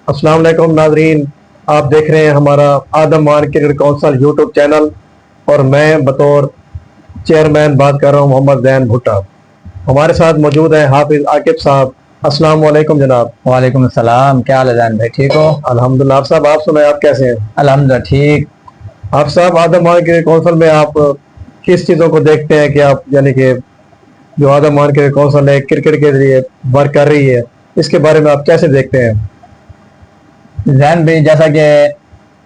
अस्सलाम वालेकुम नाजरीन, आप देख रहे हैं हमारा आदम मान क्रिकेट काउंसिल यूट्यूब चैनल और मैं बतौर चेयरमैन बात कर रहा हूं मोहम्मद जैन भुट्टा। हमारे साथ मौजूद है हाफिज आकिब साहब। अस्सलाम वालेकुम जनाब। वालेकुम सलाम। क्या हाल है जान भाई, ठीक हो? अल्हम्दुलिल्लाह। आप साहब, आप सुनाए, आप कैसे हैं? अल्हम्दुलिल्लाह ठीक। आप साहब, आदम मान क्रिकेट काउंसिल में आप किस चीज़ों को देखते हैं कि आप यानी कि जो आदम मान क्रिकेट काउंसिल है क्रिकेट के लिए वर्क कर रही है, इसके बारे में आप कैसे देखते हैं? जैन भाई, जैसा कि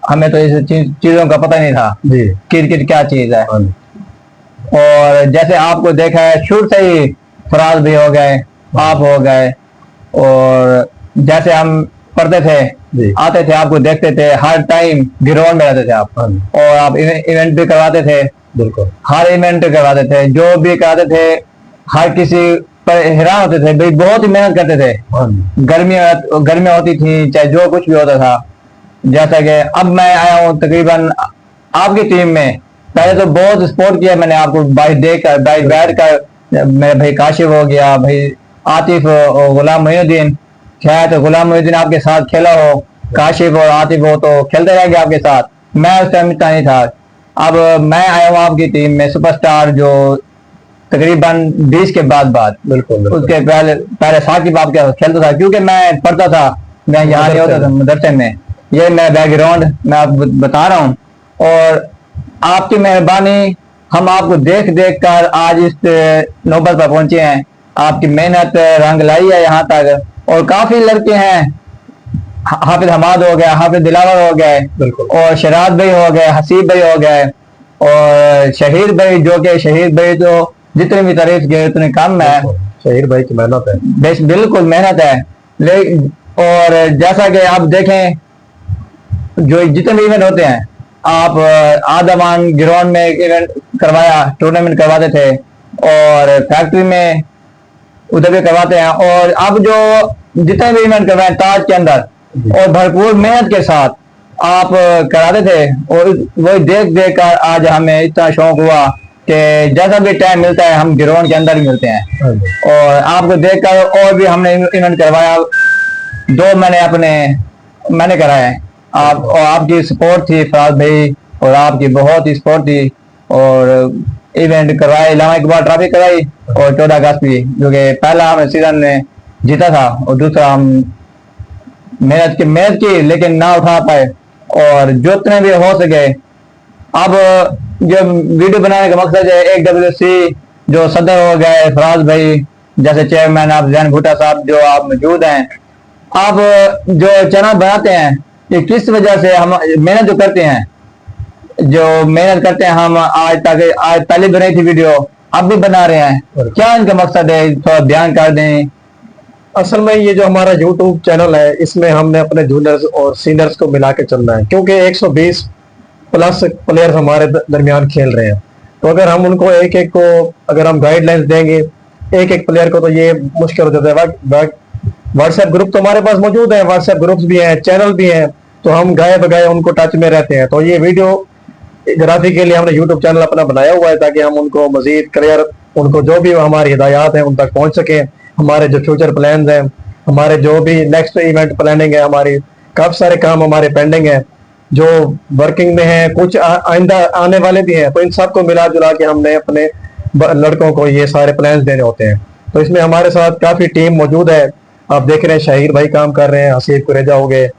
हमें तो इस चीजों का पता नहीं था जी। क्रिकेट क्या चीज है। हाँ। और जैसे आपको देखा है शुरू से ही, फराज भी हो गए, आप हो गए, और जैसे हम पढ़ते थे, जी। आते थे, आपको देखते थे, हर टाइम ग्राउंड में रहते थे आप। हाँ। और आप इवेंट भी करवाते थे। बिल्कुल। हर इवेंट करवाते थे, जो भी कराते थे, हर किसी पर हैरान होते थे भाई, बहुत ही मेहनत करते थे। हाँ। गर्मियाँ होती थी, चाहे जो कुछ भी होता था। जैसा कि अब मैं आया हूँ तकरीबन आपकी टीम में। पहले तो बहुत सपोर्ट किया मैंने आपको, भाई देख कर, भाई बैठ कर, मेरे भाई काशिफ हो गया, भाई आतिफ और गुलाम मोहिउद्दीन। शायद तो गुलाम मोहिउद्दीन आपके साथ खेला हो, काशिफ और आतिफ हो तो खेलते रह गए आपके साथ। मैं उस टाइम इतना नहीं था। अब मैं आया हूँ आपकी टीम में, सुपरस्टार जो तकरीबन 20 के बाद बिल्कुल, बिल्कुल। उसके पहले पहले साकिब आपके खेलता था, क्योंकि मैं पढ़ता था, मैं यहाँ नहीं होता था मदरसे में। ये मेरा बैकग्राउंड मैं आपको बता रहा हूँ। और आपकी मेहरबानी, हम आपको देख देख कर आज इस नौबत पर पहुंचे हैं। आपकी मेहनत रंग लाई है यहाँ तक। और काफी लड़के हैं, हाफिज हमाद हो गया, हाफिज दिलावर हो गए, बिल्कुल। और शराद भाई हो गए, हसीब भाई हो गए, और शहीद भाई, जो कि शहीद भाई तो जितनी भी तारीफ की उतनी कम है। शहीद भाई की मेहनत है। बिल्कुल मेहनत है। लेकिन और जैसा कि आप देखें, जो जितने भी इवेंट होते हैं, आप आदमान ग्राउंड में एक इवेंट करवाया, टूर्नामेंट करवाते थे, और फैक्ट्री में उधर भी करवाते हैं। और अब जो जितने भी इवेंट करवाए ताज के अंदर, और भरपूर मेहनत के साथ आप कराते थे। और वही देख देख कर आज हमें इतना शौक हुआ कि जैसा भी टाइम मिलता है हम ग्राउंड के अंदर ही मिलते हैं। और आपको देखकर और भी हमने इवेंट करवाया, दो मैंने कराए। आप और आपकी सपोर्ट थी फराज भाई, और आपकी बहुत ही सपोर्ट थी। और इवेंट करवाए, इलामा इकबाल ट्रॉफी कराई, और 14 अगस्त भी, जो कि पहला हम सीजन में जीता था, और दूसरा हम मेहनत की लेकिन ना उठा पाए। और जितने भी हो सके, अब जो वीडियो बनाने का मकसद है, एक WC जो सदर हो गए फराज भाई, जैसे चेयरमैन आप जैन भुट्टा साहब जो आप मौजूद हैं, आप जो चैनल बनाते हैं, ये किस वजह से हम मेहनत जो करते हैं, हम आज तक, आज पहले बनाई थी वीडियो, अब भी बना रहे हैं, क्या इनका मकसद है, थोड़ा बयान कर दें। असल में ये जो हमारा YouTube चैनल है, इसमें हमने अपने जूनियर्स और सीनियर्स को मिला के चलना है, क्योंकि 120 प्लस प्लेयर्स हमारे दरमियान खेल रहे हैं। तो अगर हम उनको एक एक को अगर हम गाइडलाइंस देंगे एक एक प्लेयर को, तो ये मुश्किल हो जाता है। व्हाट्सएप ग्रुप तो हमारे पास मौजूद है, व्हाट्सएप ग्रुप्स भी हैं, चैनल भी हैं, तो हम गाए बगाए उनको टच में रहते हैं। तो ये वीडियो ग्राफी के लिए हमने यूट्यूब चैनल अपना बनाया हुआ है, ताकि हम उनको मजीद क्लियर, उनको जो भी हमारी हिदायत है उन तक पहुंच सके। हमारे जो फ्यूचर प्लान्स हैं, हमारे जो भी नेक्स्ट इवेंट प्लानिंग है, हमारी काफी सारे काम हमारे पेंडिंग है जो वर्किंग में है, कुछ आइंदा आने वाले भी हैं। तो इन सबको मिला जुला के हमने अपने लड़कों को ये सारे प्लान्स देने होते हैं। तो इसमें हमारे साथ काफी टीम मौजूद है। आप देख रहे हैं शाहिर भाई काम कर रहे हैं, हसीब कुरेजा हो गए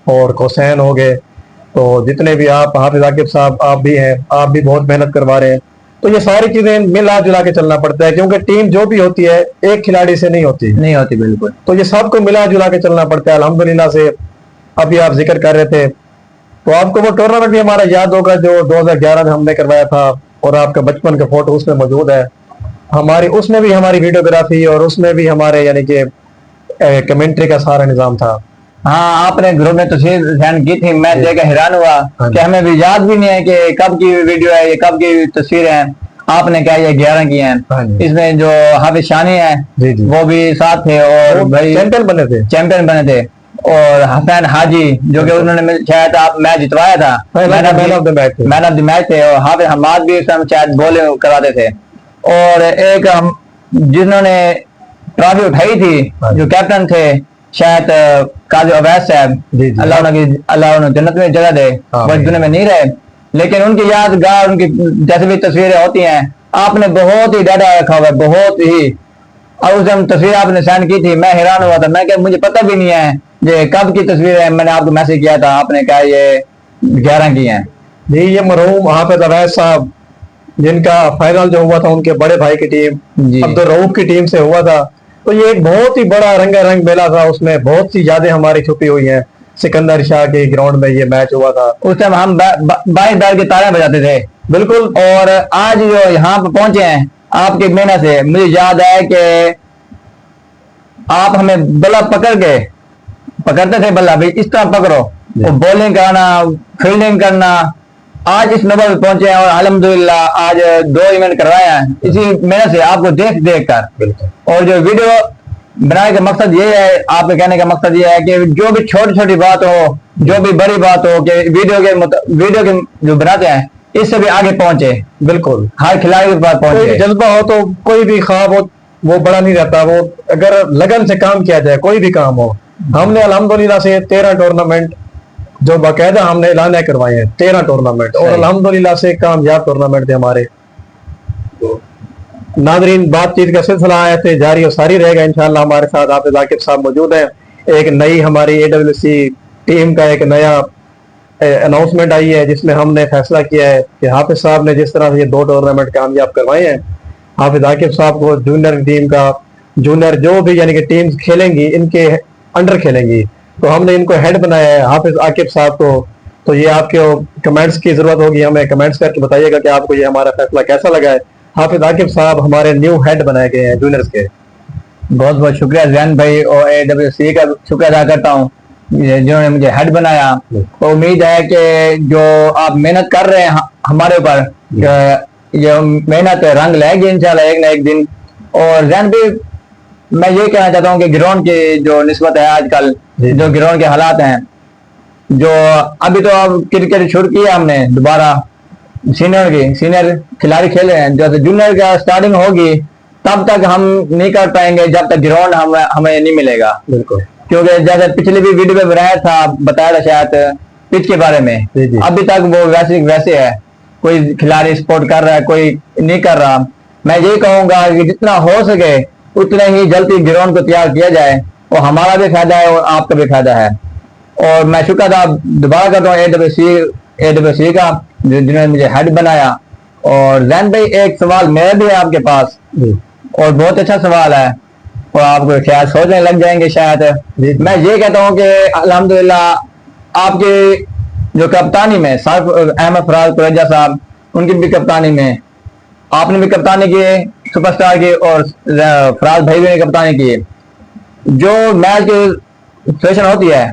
और कोसैन हो गए, तो जितने भी आप, हाफिज आकिब साहब आप भी हैं, आप भी बहुत मेहनत करवा रहे हैं। तो ये सारी चीजें मिला जुला के चलना पड़ता है, क्योंकि टीम जो भी होती है एक खिलाड़ी से नहीं होती। बिल्कुल। तो ये सबको मिला जुला के चलना पड़ता है। अल्हम्दुलिल्लाह से अभी आप जिक्र कर रहे थे, तो आपको वो टूर्नामेंट भी हमारा याद होगा जो 2011 में हमने करवाया था, और आपका बचपन का फोटो उसमें मौजूद है। हमारी उसमें भी हमारी वीडियोग्राफी और उसमें भी हमारे यानी कि कमेंट्री का सारा निजाम था। हाँ, आपने ग्रुप में तस्वीर सेंड की थी, मैं देखकर हैरान हुआ कि हमें भी याद भी नहीं है कि कब की वीडियो है, ये कब की तस्वीर है। आपने क्या ये 11 की है, इसमें जो हाफिज शानी है वो भी साथ थे, और भाई चैंपियन बने थे। और हसन हाजी जो कि उन्होंने शायद आप मैच जितवाया था, मैन ऑफ द मैच थे। और हाफिज हमाद भी शायद बॉलिंग करवाते थे। और एक हम जिन्होंने ट्रॉफी उठाई थी, जो कैप्टन थे, शायद काजी अवैध साहब, जी, जी। अल्लाह उन्हें जन्नत में जगह दे, वो इस दुनिया में नहीं रहे, लेकिन उनकी यादगार, उनकी जैसे भी तस्वीरें होती हैं, आपने बहुत ही डाटा रखा हुआ है, बहुत ही। और उस दिन तस्वीर आपने सेंड की थी, मैं हैरान हुआ था, मैं क्या मुझे पता भी नहीं है ये कब की तस्वीर है। मैंने आपको मैसेज किया था, आपने कहा ये 11 की है। जी, ये मरहूम हाफिज अवैध साहब, जिनका फाइनल जो हुआ था उनके बड़े भाई की टीम जी। अब्दुल रऊफ की टीम से हुआ था। तो ये एक बहुत ही बड़ा रंगारंग मेला था, उसमें बहुत सी यादें हमारी छुपी हुई हैं। सिकंदर शाह के ग्राउंड में ये मैच हुआ था। उस टाइम हम बाई बैठ के तालियां बजाते थे। बिल्कुल। और आज जो यहाँ पे पहुंचे हैं आपकी मेहनत से, मुझे याद है कि आप हमें बल्ला पकड़ते थे, बल्ला भाई इस तरह पकड़ो, और बॉलिंग कराना, फील्डिंग करना। आज इस नंबर पे पहुंचे हैं और अल्हम्दुलिल्लाह आज 2 इवेंट करवाए हैं इसी मेहनत से, आपको देख कर। और जो वीडियो बनाने का मकसद ये है, आपके कहने का मकसद ये है कि जो भी छोटी छोटी बात हो, जो भी बड़ी बात हो, कि वीडियो के जो बनाते हैं इससे भी आगे पहुंचे। बिल्कुल, हर खिलाड़ी के पास कोई भी पहुंचे। जज्बा हो तो कोई भी ख्वाब हो वो बड़ा नहीं रहता, वो अगर लगन से काम किया जाए कोई भी काम हो। हमने अल्हम्दुलिल्लाह से 13 टूर्नामेंट जो बाकायदा हमने ऐलान करवाए हैं, 13 टूर्नामेंट, और अल्हम्दुलिल्लाह से कामयाब टूर्नामेंट थे हमारे। नादरीन, बातचीत का सिलसिला आए थे जारी और सारी रहेगा इंशाल्लाह। हमारे साथ हाफिज आकिब साहब मौजूद हैं। एक नई हमारी AWC टीम का एक नया अनाउंसमेंट आई है, जिसमें हमने फैसला किया है कि हाफिज साहब ने जिस तरह से ये 2 टूर्नामेंट कामयाब करवाए हैं, हाफिज आकिब साहब को जूनियर टीम का, जूनियर जो भी यानी कि टीम्स खेलेंगी इनके अंडर खेलेंगी, तो हमने इनको हेड बनाया है हाफिज आकिब साहब को। तो ये आपके कमेंट्स की जरूरत होगी, हमें कमेंट्स करके बताइएगा कि आपको ये हमारा फैसला कैसा लगा है। हाफिज आकिब साहब हमारे न्यू हेड बनाए गए हैं जूनियर्स के। बहुत बहुत शुक्रिया जैन भाई, और AWC का शुक्रिया अदा करता हूँ जिन्होंने मुझे हेड बनाया। तो उम्मीद है कि जो आप मेहनत कर रहे हैं हमारे ऊपर, ये मेहनत रंग लाएगी इंशाल्लाह एक ना एक दिन। और जैन भाई, मैं ये कहना चाहता हूँ कि ग्राउंड की जो निस्बत है आजकल, जो ग्राउंड के हालात हैं, जो अभी तो अब क्रिकेट शुरू किया हमने दोबारा, सीनियर खिलाड़ी खेल रहे हैं, जैसे जूनियर का स्टार्टिंग होगी तब तक हम नहीं कर पाएंगे जब तक ग्राउंड हमें नहीं मिलेगा। बिल्कुल, क्योंकि जैसे पिछले भी वीडियो में बताया था शायद पिच के बारे में, अभी तक वो वैसे है, कोई खिलाड़ी स्पोर्ट कर रहा है, कोई नहीं कर रहा। मैं ये कहूंगा कि जितना हो सके उतने ही जल्दी ग्राउंड को तैयार किया जाए, और हमारा भी फायदा है और आपका भी फायदा है। और मैं शुक्र दोबारा करता हूँ AWC का, जिन्होंने मुझे हेड बनाया। और जैन भाई, एक सवाल मेरा भी है आपके पास, और बहुत अच्छा सवाल है, और आपको शायद सोचने लग जाएंगे शायद। मैं ये कहता हूँ कि अल्हम्दुलिल्लाह आपके जो कप्तानी में सर अहमद फराज कुरैजा साहब, उनकी भी कप्तानी में आपने भी कप्तानी की, सुपरस्टार की, और फराज भाई ने कप्तानी की। जो मैच की सिचुएशन होती है,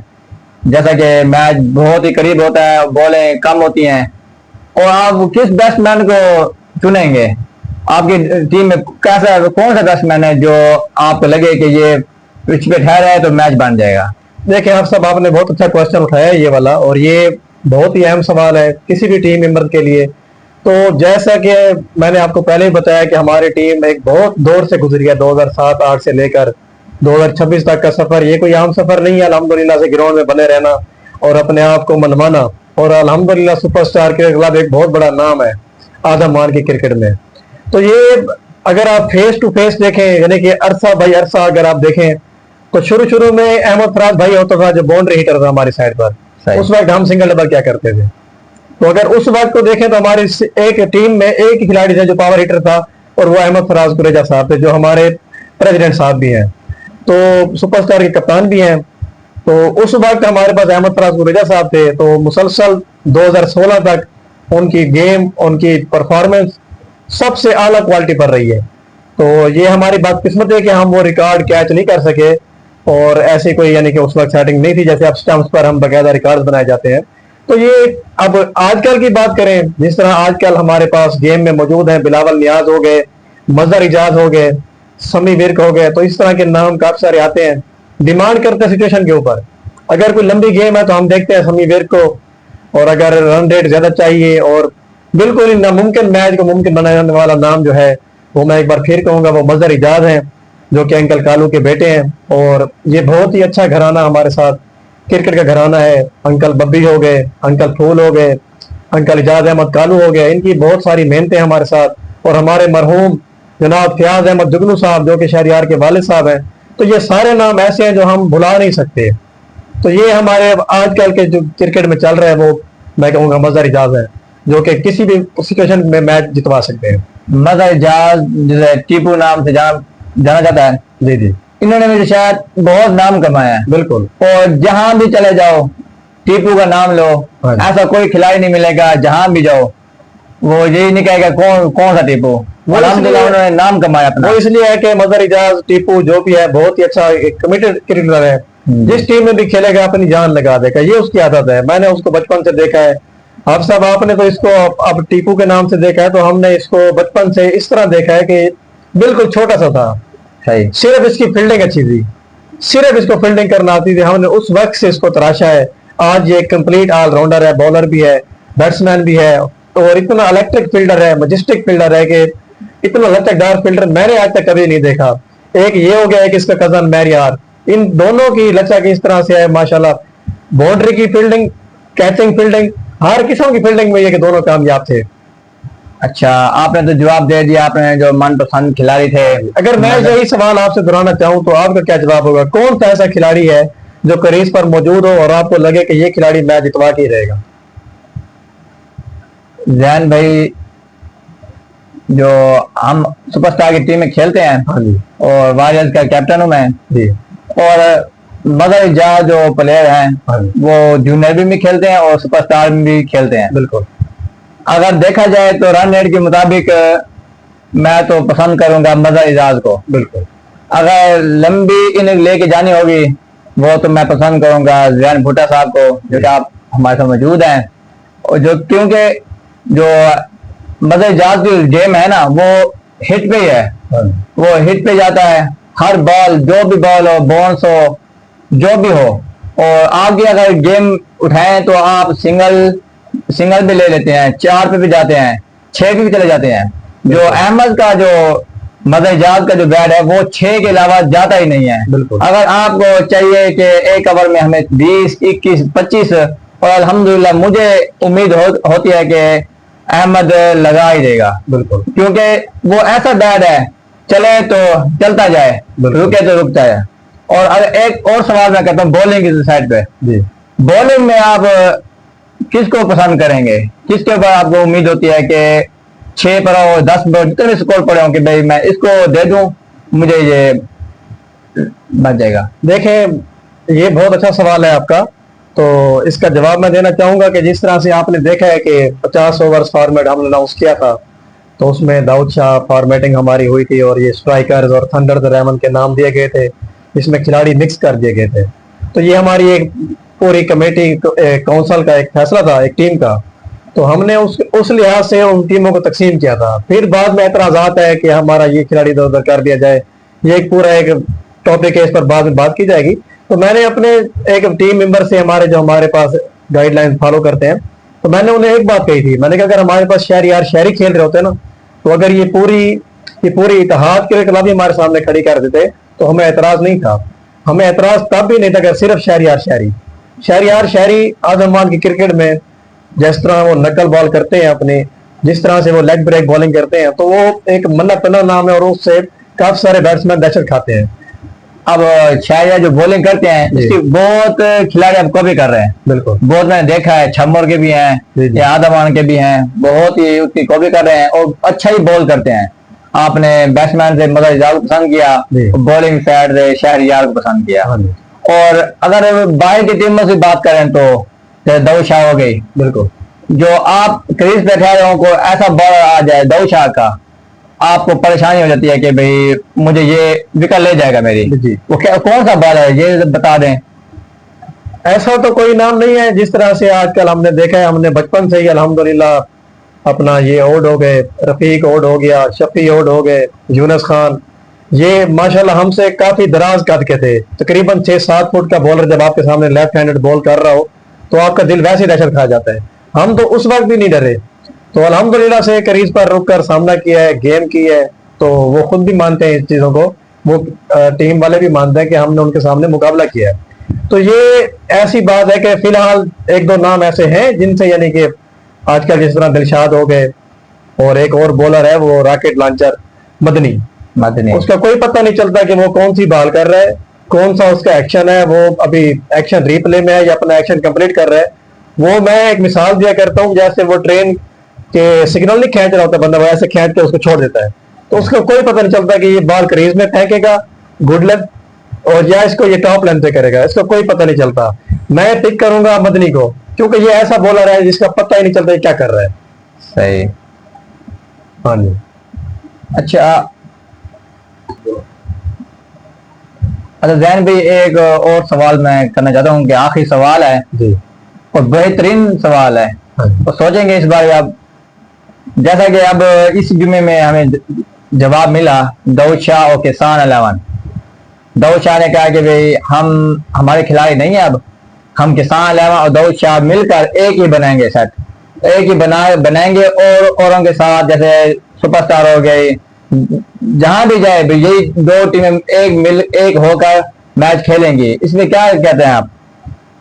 जैसा कि मैच बहुत ही करीब होता है, बॉलें कम होती हैं, और आप किस बैट्समैन को चुनेंगे? आपकी टीम में कौन सा बैट्समैन है जो आपको लगे कि ये पिच पे ठहरा है तो मैच बन जाएगा? देखिए आप सब, आपने बहुत अच्छा क्वेश्चन उठाया ये वाला, और ये बहुत ही अहम सवाल है किसी भी टीम मेंबर के लिए। तो जैसा कि मैंने आपको पहले ही बताया कि हमारी टीम एक बहुत दौर से गुजरी है, 2007-8 से लेकर 2026 तक का सफर। ये कोई आम सफर नहीं है। अल्हम्दुलिल्लाह से ग्राउंड में बने रहना और अपने आप को मनवाना, और अल्हम्दुलिल्लाह सुपरस्टार क्रिकेट क्लब एक बहुत बड़ा नाम है आदम मान की क्रिकेट में। तो ये अगर आप फेस टू फेस देखें, यानी कि अरसा अगर आप देखें, तो शुरू में अहमद फराज भाई होता था जो बाउंड्री हिटर था हमारी साइड पर, उस वक्त हम सिंगल डबल क्या करते थे। तो अगर उस वक्त को देखें तो हमारी एक टीम में एक ही खिलाड़ी था जो पावर हिटर था, और वो अहमद फराज कुरैजा साहब थे, जो हमारे प्रेसिडेंट साहब भी हैं, तो सुपरस्टार के कप्तान भी हैं। तो उस वक्त हमारे पास अहमद फराज कुरैजा साहब थे। तो मुसलसल 2016 तक उनकी गेम, उनकी परफॉर्मेंस सबसे आला क्वालिटी पर रही है। तो ये हमारी बदकिस्मत है कि हम वो रिकॉर्ड कैच नहीं कर सके, और ऐसे कोई यानी कि उस वक्त सेटिंग नहीं थी जैसे अब स्टम्प्स पर हम बकायदा रिकॉर्ड बनाए जाते हैं। तो ये अब आजकल की बात करें, जिस तरह आजकल हमारे पास गेम में मौजूद हैं, बिलावल नियाज हो गए, मजहर इजाज हो गए, समी विर्क हो गए, तो इस तरह के नाम काफी सारे आते हैं। डिमांड करते हैं सिचुएशन के ऊपर। अगर कोई लंबी गेम है तो हम देखते हैं समी विर्क को, और अगर रन रेट ज्यादा चाहिए और बिल्कुल ही नामुमकिन मैच को मुमकिन बनाने वाला नाम जो है, वो मैं एक बार फिर कहूंगा वो मजहर इजाज है। जो कि अंकल कालू के बेटे हैं। और ये बहुत ही अच्छा घराना हमारे साथ क्रिकेट का घराना है। अंकल बब्बी हो गए, अंकल फूल हो गए, अंकल इजाज अहमद कालू हो गए, इनकी बहुत सारी मेहनतें हमारे साथ। और हमारे मरहूम जनाब फयाज अहमद जुगनू साहब जो कि शहरियार के वालिद साहब हैं। तो ये सारे नाम ऐसे हैं जो हम भुला नहीं सकते। तो ये हमारे आजकल के जो क्रिकेट में चल रहा है वो मैं कहूँगा मजहर इजाज है, जो कि किसी भी सिचुएशन में मैच जितवा सकते हैं। मजहर इजाज जिसे टीपू नाम से जाना जाता है, जी जी इन्होंने भी शायद बहुत नाम कमाया है। बिल्कुल। और जहां भी चले जाओ टीपू का नाम लो, हाँ जी। ऐसा कोई खिलाड़ी नहीं मिलेगा जहां भी जाओ वो यही नहीं कहेगा कौन कौन सा टीपू। अल्हम्दुलिल्लाह उन्होंने नाम कमाया अपना। वो इसलिए है कि मजहर इजाज टीपू जो भी है बहुत ही अच्छा एक कमिटेड क्रिकेटर है। जिस टीम में भी खेलेगा अपनी जान लगा देगा, ये उसकी आदत है। मैंने उसको बचपन से देखा है। आप सब आपने तो इसको अब टीपू के नाम से देखा है, तो हमने इसको बचपन से इस तरह देखा है कि बिल्कुल छोटा सा था, सही। सिर्फ इसकी फील्डिंग अच्छी थी, सिर्फ इसको फील्डिंग करना आती थी। हमने उस वक्त से इसको तराशा है। आज ये कंप्लीट ऑलराउंडर है, बॉलर भी है, बैट्समैन भी है, और इतना इलेक्ट्रिक फील्डर है, मजेस्टिक फील्डर है कि इतना लचकदार फील्डर मैंने आज तक कभी नहीं देखा। एक ये हो गया, एक इसका कजन मैरियार, इन दोनों की लचक इस तरह से है माशाल्लाह। बाउंड्री की फील्डिंग, कैचिंग फील्डिंग, हर किस्म की फील्डिंग में ये कि दोनों कामयाब थे। अच्छा, आपने तो जवाब दे दिया, आपने जो मनपसंद खिलाड़ी थे। अगर मैं यही सवाल आपसे दोहराना चाहूं तो आपका क्या जवाब होगा? कौन सा ऐसा खिलाड़ी है जो क्रीज पर मौजूद हो और आपको लगे कि ये खिलाड़ी मैच जितवा के ही रहेगा? जैन भाई, जो हम सुपरस्टार की टीम में खेलते हैं, हाँ जी और वारियर्स का कैप्टन हूं मैं। जी। और मजहर इजाज जो प्लेयर हैं हाँ जी वो जूनियर में भी खेलते हैं और सुपरस्टार में भी खेलते हैं। बिल्कुल। अगर देखा जाए तो रन रेट के मुताबिक मैं तो पसंद करूंगा मजहर इजाज को। बिल्कुल। अगर लंबी इनिंग लेके जानी होगी वो तो मैं पसंद करूंगा जैन भुट्टा साहब को, जो कि आप हमारे साथ मौजूद हैं। और जो क्योंकि जो मजहर इजाज की गेम है ना वो हिट पे ही है, हाँ जी वो हिट पे जाता है। हर बॉल, जो भी बॉल हो, बाउंस हो, जो भी हो। और आगे अगर गेम उठाएं तो आप सिंगल भी ले लेते हैं, 4 पे भी जाते हैं, 6 पे भी चले जाते हैं। जो अहमद का जो मजहर इजाज का जो बैट है वो 6 के अलावा जाता ही नहीं है। बिल्कुल। अगर आपको चाहिए कि एक ओवर में हमें 20, 21, 25, और अल्हम्दुलिल्लाह मुझे उम्मीद होती है कि अहमद लगा ही देगा। बिल्कुल। क्योंकि वो ऐसा बैट है, चले तो चलता जाए, बिल्कुल। रुके तो रुकता है। और अगर एक और सवाल मैं करता हूँ बॉलिंग की साइड पे, जी। बॉलिंग में आप किसको पसंद करेंगे? किसके ऊपर आपको उम्मीद होती है कि 6 पर हो, 10 पर, जितने स्कोर पड़े हो कि भाई मैं इसको दे दूं, मुझे ये बच जाएगा? देखें, ये बहुत अच्छा सवाल है आपका। तो इसका जवाब मैं देना चाहूंगा कि जिस तरह से आपने देखा है कि 50 ओवर्स फॉर्मेट हमने अनाउंस किया था, तो उसमें दाऊद शाह फॉर्मेटिंग हमारी हुई थी और ये स्ट्राइकर्स और थंडर द रहमान के नाम दिए गए थे, इसमें खिलाड़ी मिक्स कर दिए गए थे। तो ये हमारी एक पूरी कमेटी काउंसिल का एक फैसला था, एक टीम का। तो हमने उस लिहाज से उन टीमों को तकसीम किया था। फिर बाद में एतराजात है कि हमारा ये खिलाड़ी इधर उधर कर दिया जाए, ये एक पूरा एक टॉपिक है, इस पर बाद में बात की जाएगी। तो मैंने अपने एक टीम मेंबर से, हमारे पास गाइडलाइन फॉलो करते हैं, तो मैंने उन्हें एक बात कही थी। मैंने कहा अगर हमारे पास शहरी खेल रहे होते ना, तो अगर ये पूरी इत्तेहाद क्रिकेट क्लब ही हमारे सामने खड़ी कर देते तो हमें एतराज नहीं था। हमें एतराज तब भी नहीं था अगर सिर्फ शहरी आजमान की क्रिकेट में जिस तरह वो नकल बॉल करते हैं अपने, जिस तरह से वो लेग ब्रेक बॉलिंग करते हैं, तो वो एक मन्ना तन्ना नाम है और उससे काफी सारे बैट्समैन दहशत खाते हैं। अब शायद जो बॉलिंग करते हैं इसकी बहुत खिलाड़ी अब कॉपी कर रहे हैं। बिल्कुल। बहुत मैंने देखा है, छम्मर के भी हैं या आदमान के भी हैं, बहुत ही उसकी कॉपी कर रहे हैं और अच्छा ही बॉल करते हैं। आपने बैट्समैन से मजहर इजाज को पसंद किया, बॉलिंग साइड से शहरियार को पसंद किया। और अगर बाहर की टीमों से बात करें तो दाऊद शाह हो गई। बिल्कुल। जो आप क्रीज पे खिलाड़ियों को ऐसा बॉलर आ जाए दाऊद शाह का, आपको परेशानी हो जाती है कि भाई मुझे ये विकेट ले जाएगा मेरी। जी। वो कौन सा बॉलर है ये बता दें। ऐसा तो कोई नाम नहीं है। जिस तरह से आजकल हमने देखा है, हमने बचपन से ही अल्हम्दुलिल्लाह अपना ये ओड हो गए, रफीक ओड हो गया, शफी ओड हो गए, यूनुस खान, ये माशाल्लाह हमसे काफी दराज कद के थे। तकरीबन 6-7 फुट का बॉलर जब आपके सामने लेफ्ट हैंडेड बॉल कर रहा हो तो आपका दिल वैसे दहशत खा जाता है। हम तो उस वक्त भी नहीं डरे। तो अल्हम्दुलिल्लाह से क्रीज पर रुक कर सामना किया है, गेम की है, तो वो खुद भी मानते हैं इस चीजों को वो टीम वाले भी मानते हैं कि हमने उनके सामने मुकाबला किया है। तो ये ऐसी बात है कि फिलहाल एक दो नाम ऐसे हैं जिनसे यानी कि आजकल जिस तरह दिलशाद हो गए, और एक और बॉलर है वो रॉकेट लॉन्चर मदनी, उसका कोई पता नहीं चलता कि वो कौन सी बॉल कर रहा है, कौन सा उसका एक्शन है, वो अभी एक्शन रिप्ले में है या अपना एक्शन कंप्लीट कर रहा है। वो मैं एक मिसाल दिया करता हूँ, जैसे वो ट्रेन के सिग्नल नहीं खींच रहा होता बंदा, वो ऐसे खींच के उसको छोड़ देता है, तो उसका कोई पता नहीं चलता कि ये बॉल क्रीज में फेंकेगा गुड लेंथ, और या इसको ये टॉप लेंथ पे करेगा, इसका कोई पता नहीं चलता। मैं पिक करूंगा मदनी को, क्योंकि ये ऐसा बॉलर है जिसका पता ही नहीं चलता ये क्या कर रहा है। सही। हाँ जी। अच्छा अच्छा जैन भाई, एक और सवाल मैं करना चाहता हूँ कि आखिरी सवाल है जी, और बेहतरीन सवाल है, हाँ जी। तो सोचेंगे इस बार आप, जैसा कि अब इस जुमे में हमें जवाब मिला दाऊद शाह और किसान 11। दाऊद शाह ने कहा कि भाई हम हमारे खिलाड़ी नहीं है, अब हम किसान 11 और दाऊद शाह मिलकर एक ही बनाएंगे सेट, एक ही बनाएंगे और औरों के साथ जैसे सुपरस्टार हो गए, जहां भी जाए भाई यही दो टीमें एक होकर मैच खेलेंगी। इसमें क्या कहते हैं आप?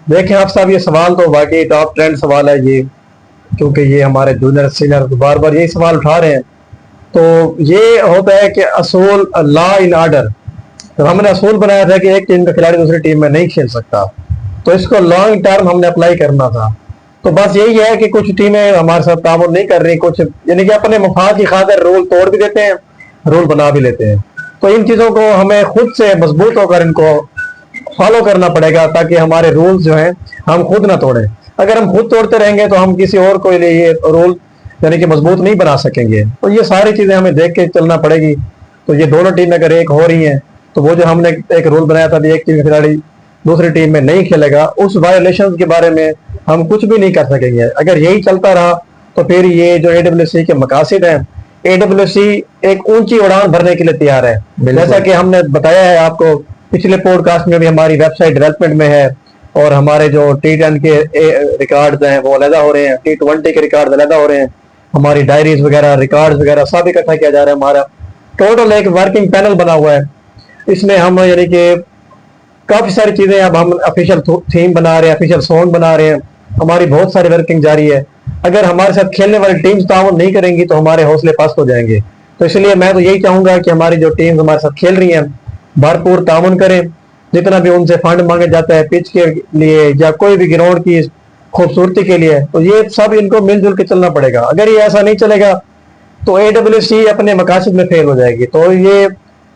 देखें आप साहब, ये सवाल तो वाकई टॉप ट्रेंड सवाल है ये, क्योंकि ये हमारे जूनियर सीनियर बार बार यही सवाल उठा रहे हैं। तो ये होता है कि असूल लॉ इन ऑर्डर, तो हमने असूल बनाया था कि एक टीम का खिलाड़ी दूसरी टीम में नहीं खेल सकता, तो इसको लॉन्ग टर्म हमने अप्लाई करना था। तो बस यही है कि कुछ टीमें हमारे साथ तामुन नहीं कर रही, कुछ यानी कि अपने मुफाद की खातिर रूल तोड़ भी देते हैं, रूल बना भी लेते हैं। तो इन चीजों को हमें खुद से मजबूत होकर इनको फॉलो करना पड़ेगा, ताकि हमारे रूल्स जो हैं हम खुद ना तोड़ें। अगर हम खुद तोड़ते रहेंगे तो हम किसी और को लिए रूल यानी कि मजबूत नहीं बना सकेंगे। तो ये सारी चीजें हमें देख के चलना पड़ेगी। तो ये दोनों टीमें अगर एक हो रही हैं, तो वो जो हमने एक रूल बनाया था एक टीम खिलाड़ी दूसरी टीम में नहीं खेलेगा, उस वायोलेशन के बारे में हम कुछ भी नहीं कर सकेंगे। अगर यही चलता रहा तो फिर ये जो AWC के मकासद हैं, AWC एक ऊंची उड़ान भरने के लिए तैयार है। जैसा कि हमने बताया है आपको पिछले पॉडकास्ट में भी, हमारी वेबसाइट डेवलपमेंट में है, और हमारे जो T10 के रिकॉर्ड्स हैं वो अलग हो रहे हैं, T20 के रिकॉर्ड अलग हो रहे हैं, हमारी डायरीज वगैरह रिकॉर्ड्स वगैरह सब इकट्ठा किया जा रहा है। हमारा टोटल एक वर्किंग पैनल बना हुआ है, इसमें हम यानी कि काफी सारी चीजें, अब हम ऑफिशियल थीम बना रहे हैं, ऑफिशियल सॉन्ग बना रहे हैं, हमारी बहुत सारी वर्किंग जारी है। अगर हमारे साथ खेलने वाली टीम्स ताउन नहीं करेंगी तो हमारे हौसले पस्त हो जाएंगे। तो इसलिए मैं तो यही चाहूंगा कि हमारी जो टीम्स हमारे साथ खेल रही हैं भरपूर ताउन करें, जितना भी उनसे फंड मांगे जाता है पिच के लिए या कोई भी ग्राउंड की खूबसूरती के लिए, तो ये सब इनको मिलजुल के चलना पड़ेगा। अगर ये ऐसा नहीं चलेगा तो AWC अपने मकासद में फेल हो जाएगी। तो ये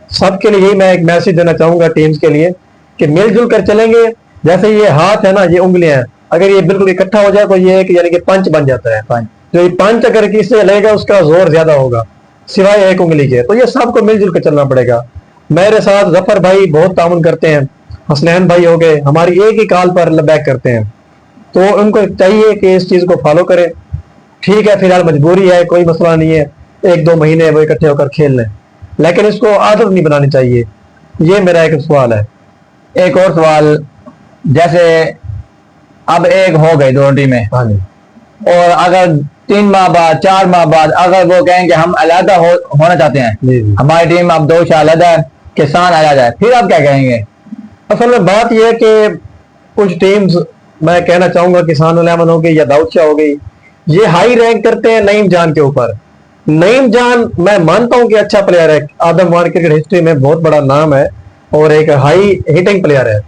सबके लिए यही मैं एक मैसेज देना चाहूंगा टीम्स के लिए कि मिलजुल कर चलेंगे। जैसे ये हाथ है ना, ये उंगलियां हैं, अगर ये बिल्कुल इकट्ठा हो जाए तो ये एक यानी कि पंच बन जाता है। पंच, जो ये पंच अगर किसी से लगेगा उसका जोर ज्यादा होगा सिवाय एक उंगली के। तो ये सबको मिलजुल कर चलना पड़ेगा। मेरे साथ जफर भाई बहुत तामुन करते हैं, हसनैन भाई हो गए, हमारी एक ही कॉल पर बैक करते हैं, तो उनको चाहिए कि इस चीज को फॉलो करें। ठीक है, फिलहाल मजबूरी है, कोई मसला नहीं है, एक दो महीने वो इकट्ठे होकर खेल लें, लेकिन इसको आदत नहीं बनानी चाहिए। ये मेरा एक सवाल है। एक और सवाल, जैसे अब एक हो गई दोनों टीमें, हाँ जी, और अगर 3 माह बाद 4 माह बाद अगर वो कहें कि हम अलहदा होना चाहते हैं, जी जी। हमारी टीम अब दो शाह अलहदा है, किसान अलहदा है, फिर आप क्या कहेंगे? असल में बात यह है कि कुछ टीम्स, मैं कहना चाहूंगा किसान 11 हो गई या दाऊद शाह हो गई, ये हाई रैंक करते हैं नईम जान के ऊपर। नईम जान मैं मानता हूं कि अच्छा प्लेयर है, आदमवार क्रिकेट हिस्ट्री में बहुत बड़ा नाम है और एक हाई हिटिंग प्लेयर है।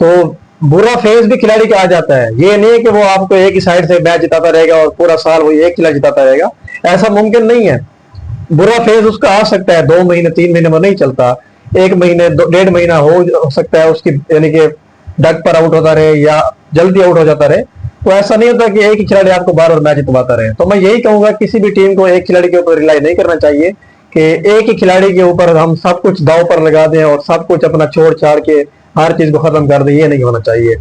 तो बुरा फेज भी खिलाड़ी का आ जाता है, ये नहीं है कि वो आपको एक ही साइड से मैच जिताता रहेगा और पूरा साल वो एक खिलाड़ी जिताता रहेगा, ऐसा मुमकिन नहीं है। बुरा फेज उसका आ सकता है, 2 महीने 3 महीने में नहीं चलता, 1 महीने 1.5 महीना हो सकता है उसकी, यानी कि डग पर आउट होता रहे या जल्दी आउट हो जाता रहे। तो ऐसा नहीं होता कि एक ही खिलाड़ी आपको बार बार मैच जितवाता रहे। तो मैं यही कहूंगा किसी भी टीम को एक खिलाड़ी के ऊपर रिलाई नहीं करना चाहिए कि एक ही खिलाड़ी के ऊपर हम सब कुछ दाव पर लगा दें और सब कुछ अपना छोड़ छाड़ के हर चीज को खत्म कर दें, ये नहीं होना चाहिए।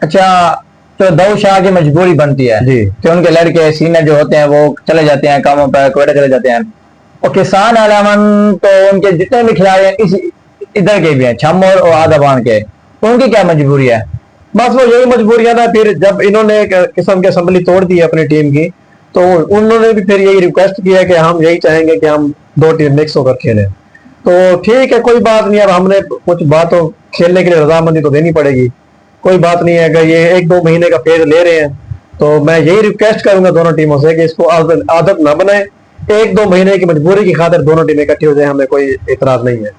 अच्छा, तो दाऊद शाह की मजबूरी बनती है जी, कि उनके लड़के सीनियर जो होते हैं वो चले जाते हैं कामों पर, कोयटा चले जाते हैं, और किसान 11 तो उनके जितने भी खिलाड़ी हैं इस इधर के भी हैं, छम्मोर और आदाबान के, तो उनकी क्या मजबूरी है? बस वो यही मजबूरियां था। फिर जब इन्होंने एक किस्म की असम्बली तोड़ दी अपनी टीम की, तो उन्होंने भी फिर यही रिक्वेस्ट किया कि हम यही चाहेंगे कि हम 2 टीम मिक्स होकर खेलें। तो ठीक है, कोई बात नहीं। अब हमने कुछ बात तो खेलने के लिए रजामंदी तो देनी पड़ेगी, कोई बात नहीं है। अगर ये 1-2 महीने का फेज ले रहे हैं तो मैं यही रिक्वेस्ट करूंगा दोनों टीमों से कि इसको आदत ना बनाए। 1-2 महीने की मजबूरी की खातिर दोनों टीमें इकट्ठी हो जाए, हमें कोई इतराज नहीं है।